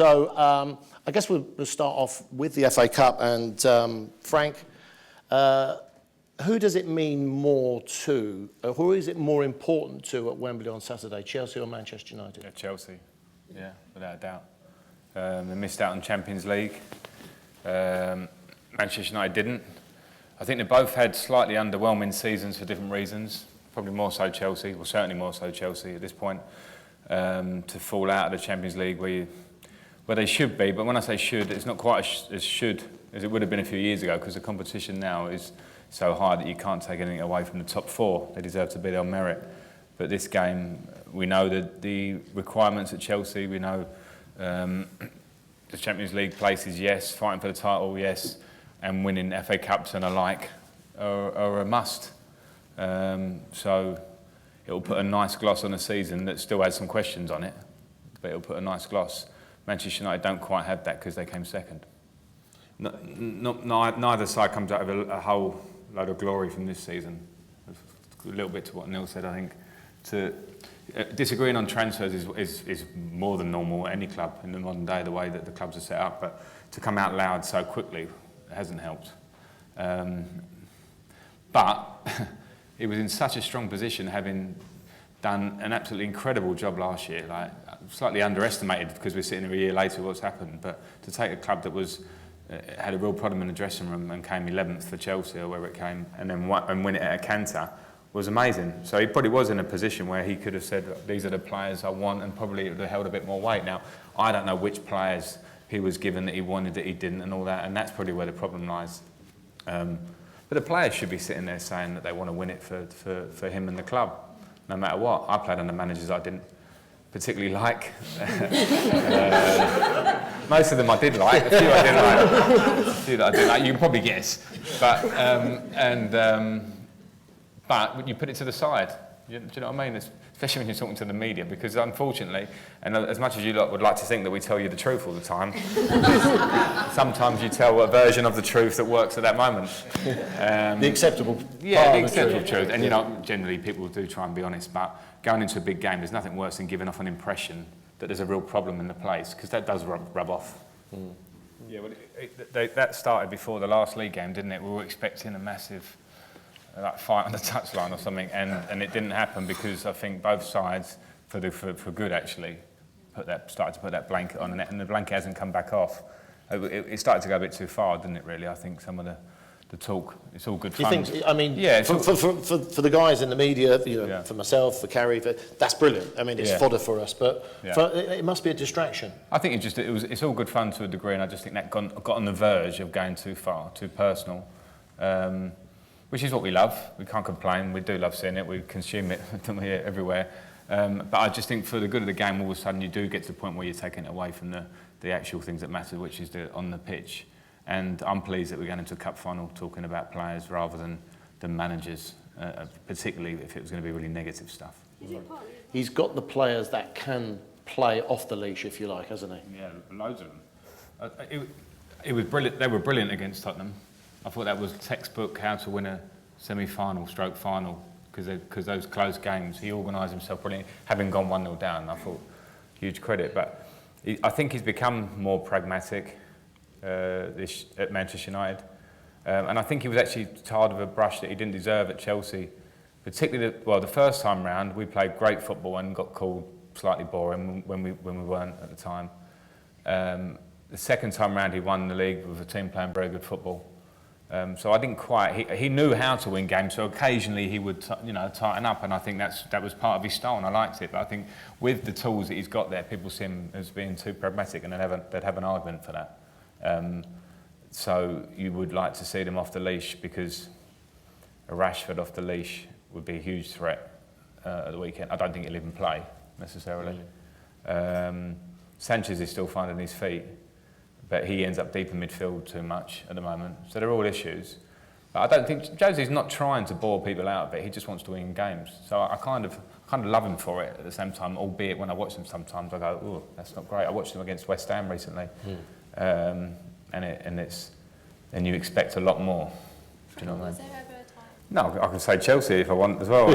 So I guess we'll start off with the FA Cup. And Frank, who does it mean more to? Who is it more important to at Wembley on Saturday, Chelsea or Manchester United? Yeah, Chelsea, yeah, without a doubt. They missed out on Champions League. Manchester United didn't. I think they both had slightly underwhelming seasons for different reasons. Probably more so Chelsea, well certainly more so Chelsea at this point, to fall out of the Champions League where they should be. But when I say should, it's not quite as should as it would have been a few years ago, because the competition now is so high that you can't take anything away from the top four. They deserve to be there on merit. But this game, we know that the requirements at Chelsea, we know the Champions League places, yes, fighting for the title, yes, and winning FA Cups and alike are a must. So it'll put a nice gloss on a season that still has some questions on it, but it'll put a nice gloss. Manchester United don't quite have that because they came second. Neither side comes out of a whole load of glory from this season. A little bit to what Neil said, I think. Disagreeing on transfers is more than normal at any club in the modern day, the way that the clubs are set up, but to come out loud so quickly hasn't helped. But it was in such a strong position, having done an absolutely incredible job last year, like slightly underestimated because we're sitting here a year later what's happened, but to take a club that was had a real problem in the dressing room and came 11th for Chelsea or wherever it came, and then win it at a canter was amazing. So he probably was in a position where he could have said, these are the players I want, and probably it would have held a bit more weight. Now, I don't know which players he was given that he wanted, that he didn't, and all that, and that's probably where the problem lies. But the players should be sitting there saying that they want to win it for him and the club, no matter what. I played under managers I didn't particularly like. Most of them I did like, a few I didn't like. A few that I didn't like, you can probably guess. But you put it to the side. Do you know what I mean? Especially when you're talking to the media, because unfortunately, and as much as you would like to think that we tell you the truth all the time, sometimes you tell a version of the truth that works at that moment. The acceptable Yeah, the acceptable truth. And generally people do try and be honest, but going into a big game, there's nothing worse than giving off an impression that there's a real problem in the place, because that does rub off. Mm. Yeah, well, that started before the last league game, didn't it? We were expecting a massive fight on the touchline or something, and it didn't happen because I think both sides, for good actually, started to put that blanket on, and the blanket hasn't come back off. It started to go a bit too far, didn't it? Really, I think some of the talk, it's all good fun. You think? I mean, yeah, for the guys in the media, for myself, for Carrie, that's brilliant. I mean, it's fodder for us, but it must be a distraction. I think it's all good fun to a degree, and I just think that got on the verge of going too far, too personal. Which is what we love. We can't complain. We do love seeing it. We consume it everywhere. But I just think for the good of the game, all of a sudden you do get to the point where you're taking it away from the actual things that matter, which is on the pitch. And I'm pleased that we're going into a cup final talking about players rather than managers, particularly if it was going to be really negative stuff. He's got the players that can play off the leash, if you like, hasn't he? Yeah, loads of them. It was brilliant. They were brilliant against Tottenham. I thought that was textbook how to win a semi-final, stroke final, because those close games, he organised himself brilliantly, having gone 1-0 down. I thought, huge credit. But I think he's become more pragmatic at Manchester United. And I think he was actually tired of a brush that he didn't deserve at Chelsea. Particularly, the first time round, we played great football and got called slightly boring when we weren't at the time. The second time round, he won the league with a team playing very good football. So I didn't quite. He knew how to win games, so occasionally he would, tighten up, and I think that was part of his style, and I liked it. But I think with the tools that he's got there, people see him as being too pragmatic, and they'd have an argument for that. So you would like to see them off the leash, because a Rashford off the leash would be a huge threat at the weekend. I don't think he'll even play necessarily. Sanchez is still finding his feet, but he ends up deep in midfield too much at the moment. So they're all issues. But I don't think Jose's not trying to bore people out of it. He just wants to win games. So I kind of love him for it at the same time. Albeit when I watch them sometimes, I go, "Oh, that's not great." I watched them against West Ham recently, and you expect a lot more. Do you know what I mean? Was there ever a time No, I can say Chelsea if I want as well.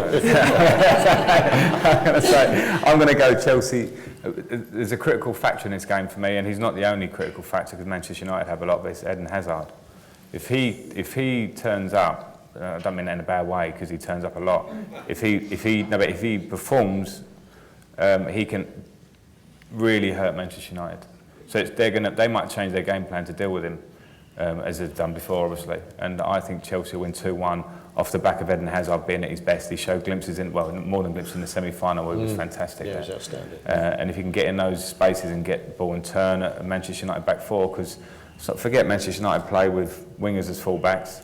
I'm going to go Chelsea. There's a critical factor in this game for me, and he's not the only critical factor because Manchester United have a lot, but it's Eden Hazard. If he turns up, I don't mean that in a bad way because he turns up a lot. If he performs, he can really hurt Manchester United. So they might change their game plan to deal with him, as they've done before, obviously. And I think Chelsea will win 2-1 off the back of Eden Hazard being at his best. He showed glimpses more than glimpses in the semi-final where he was fantastic. Yeah, it was outstanding. And if he can get in those spaces and get the ball and turn at Manchester United back four, because forget Manchester United play with wingers as full-backs,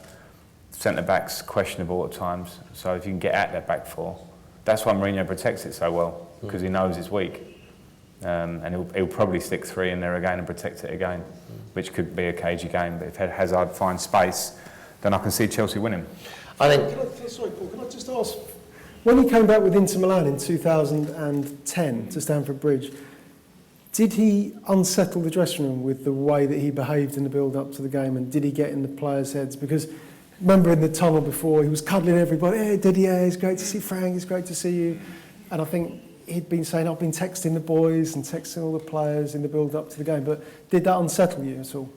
centre-backs questionable at times. So if you can get at their back four, that's why Mourinho protects it so well, because he knows it's weak. And he'll probably stick 3 in there again and protect it again, which could be a cagey game. But if Hazard finds space, then I can see Chelsea winning. I think. Sorry, Paul, can I just ask? When he came back with Inter Milan in 2010 to Stamford Bridge, did he unsettle the dressing room with the way that he behaved in the build-up to the game, and did he get in the players' heads? Because remember in the tunnel before, he was cuddling everybody. Hey, Didier, it's great to see Frank. It's great to see you. And I think he'd been saying, I've been texting the boys and texting all the players in the build-up to the game. But did that unsettle you at all?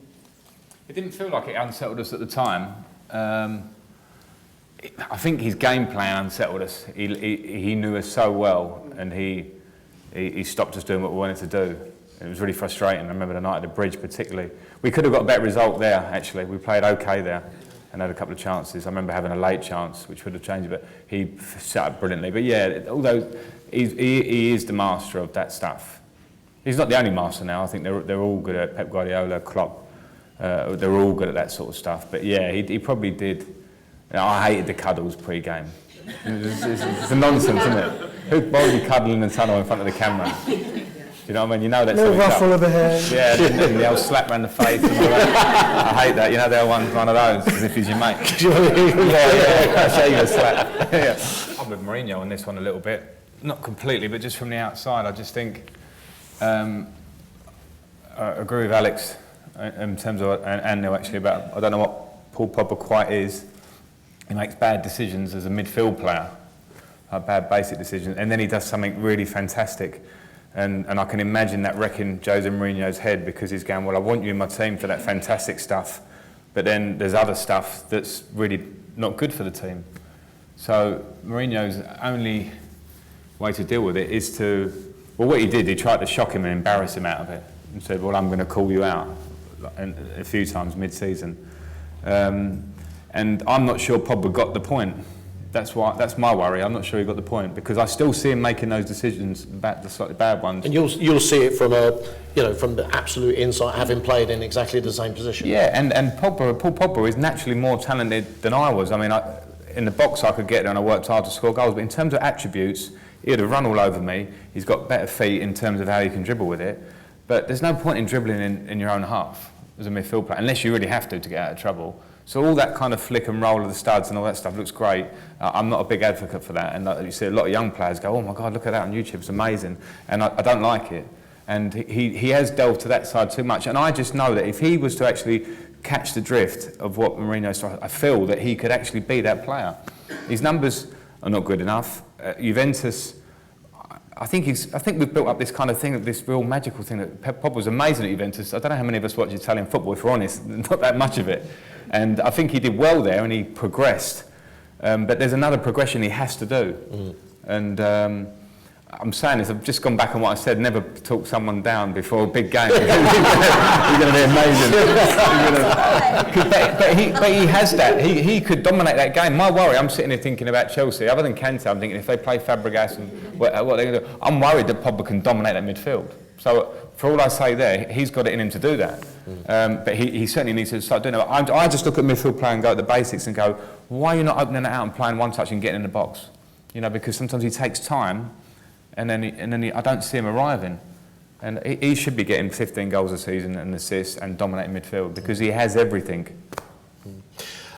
It didn't feel like it unsettled us at the time. I think his game plan unsettled us. He knew us so well, and he stopped us doing what we wanted to do. It was really frustrating. I remember the night at the Bridge particularly. We could have got a better result there, actually. We played okay there and had a couple of chances. I remember having a late chance, which would have changed it, but he set up brilliantly. But yeah, although he is the master of that stuff. He's not the only master now. I think they're all good at Pep Guardiola, Klopp. They're all good at that sort of stuff. But yeah, he probably did. I hated the cuddles pre-game. It's a nonsense, isn't it? Why would you cuddle in the tunnel in front of the camera? Do you know what I mean? You know that's no ruffle of the hair. Yeah, and the old slap around the face. And all that. I hate that. You know, they're one of those, as if he's your mate. I'll show you a slap. Yeah. I'm with Mourinho on this one a little bit. Not completely, but just from the outside. I just think, I agree with Alex in terms of, and Neil actually, about, I don't know what Paul Pogba quite is. He makes bad decisions as a midfield player, bad basic decisions, and then he does something really fantastic. And I can imagine that wrecking Jose Mourinho's head, because he's going, well, I want you in my team for that fantastic stuff, but then there's other stuff that's really not good for the team. So Mourinho's only way to deal with it is to, well, what he did, he tried to shock him and embarrass him out of it, and said, well, I'm going to call you out a few times mid-season. And I'm not sure Pogba got the point. That's my worry. I'm not sure he got the point, because I still see him making those decisions, the slightly bad ones. And you'll see it from from the absolute insight, having played in exactly the same position. Yeah, and Paul Pogba is naturally more talented than I was. I mean, in the box I could get there and I worked hard to score goals, but in terms of attributes, he'd have run all over me. He's got better feet in terms of how he can dribble with it. But there's no point in dribbling in your own half as a midfield player, unless you really have to get out of trouble. So all that kind of flick and roll of the studs and all that stuff looks great. I'm not a big advocate for that. And you see a lot of young players go, oh my God, look at that on YouTube, it's amazing. And I don't like it. And he has delved to that side too much. And I just know that if he was to actually catch the drift of what Mourinho's trying, I feel that he could actually be that player. His numbers are not good enough. Juventus, I think we've built up this kind of thing, this real magical thing that Pep Pogba was amazing at Juventus. I don't know how many of us watch Italian football, if we're honest, not that much of it. And I think he did well there and he progressed. But there's another progression he has to do. And I'm saying this, I've just gone back on what I said, never talk someone down before a big game. He's going to be amazing. But he has that. He could dominate that game. My worry, I'm sitting here thinking about Chelsea. Other than Conte, I'm thinking if they play Fabregas and what they're going to do, I'm worried that Pogba can dominate that midfield. So for all I say there, he's got it in him to do that. But he certainly needs to start doing it. I just look at midfield play and go at the basics and go, why are you not opening it out and playing one touch and getting in the box? You know, because sometimes he takes time and then I don't see him arriving. And he should be getting 15 goals a season and assists and dominating midfield, because he has everything.